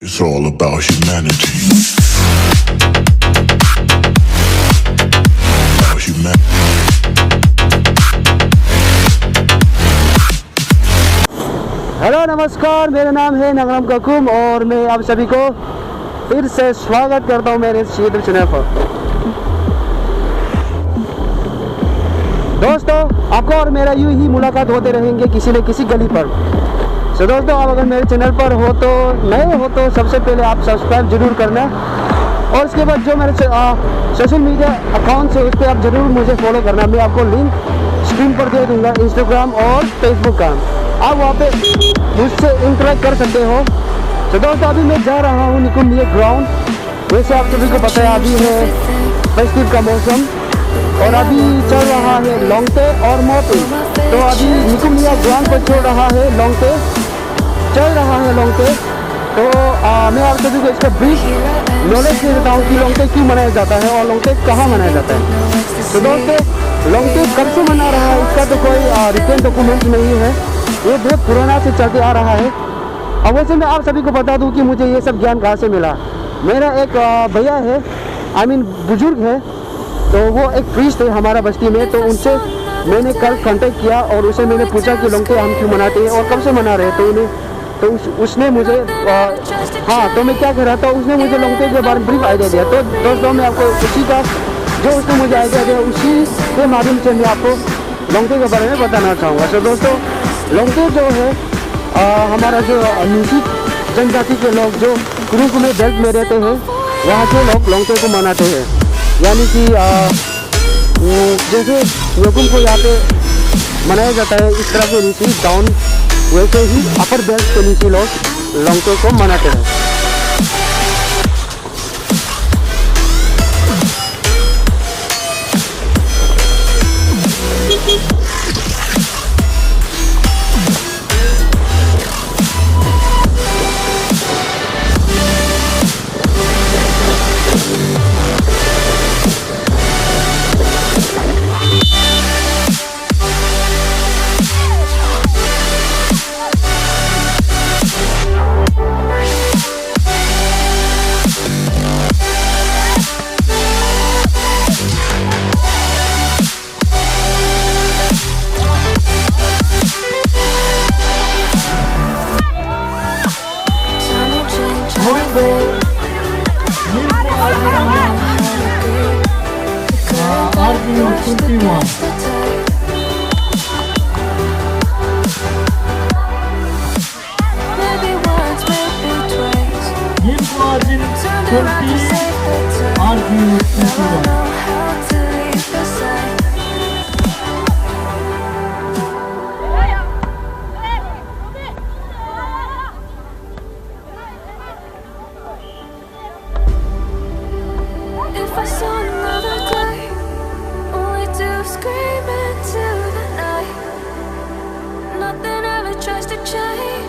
It's all about humanity. About humanity. Hello नमस्कार, मेरा नाम है नगरम ककुम और मैं आप सभी को फिर से स्वागत करता हूं मेरे इस यूट्यूब चैनल पर। दोस्तों, आपको और मेरा यूं ही मुलाकात होते रहेंगे किसी न किसी गली पर। तो दोस्तों, आप अगर मेरे चैनल पर हो तो नए हो तो सबसे पहले आप सब्सक्राइब जरूर करना, और उसके बाद जो मेरे सोशल मीडिया अकाउंट है उस पर आप ज़रूर मुझे फॉलो करना। मैं आपको लिंक स्क्रीन पर दे दूँगा, इंस्टाग्राम और फेसबुक का। आप वहाँ पे मुझसे इंटरेक्ट कर सकते हो। तो दोस्तों, अभी मैं जा रहा हूँ निकुंज ग्राउंड। वैसे आप सभी को पता है अभी है फेस्टिव का मौसम और अभी चल रहा है लोंगटे और मोपी। तो अभी निकुंज ग्राउंड पर चल रहा है लोंगटे, तो मैं आप सभी को इसका ब्रीफ नॉलेज दे देता हूँ कि लोंगटे क्यों मनाया जाता है और लोंगटे कहाँ मनाया जाता है। तो दोस्तों, लोंगटे कब से मना रहा है इसका तो कोई रिटर्न डॉक्यूमेंट नहीं है, ये बहुत पुराना से चलते आ रहा है। अब वैसे मैं आप सभी को बता दूं कि मुझे ये सब ज्ञान कहाँ से मिला। मेरा एक भैया है, बुजुर्ग है, तो वो एक प्रीस्ट है हमारा बस्ती में। तो उनसे मैंने कल कांटेक्ट किया और उसे मैंने पूछा कि लोंगटे हम क्यों मनाते हैं और कब से मना रहे हैं। तो उसने मुझे तो मैं क्या कर रहा था, उसने मुझे लोंगटे के बारे में ब्रीफ आइडिया दिया। तो दोस्तों, मैं आपको उसी का जो उसने मुझे आइडिया दिया उसी के माध्यम से मैं आपको लोंगटे के बारे में बताना चाहूँगा। तो दोस्तों, लोंगटे जो है हमारा जो नीची जनजाति के लोग जो कुरुक में बेल्ट में रहते हैं वहाँ के लोग लोंगटे को मनाते हैं। यानी कि जैसे योकुम को यहाँ पे मनाया जाता है इस तरह के नीची डाउन, वैसे ही अपर बेल्ट के नीचे लोग लोंगटे को मनाते हैं। If I saw another day, all we do is scream into the night. Nothing ever tries to change.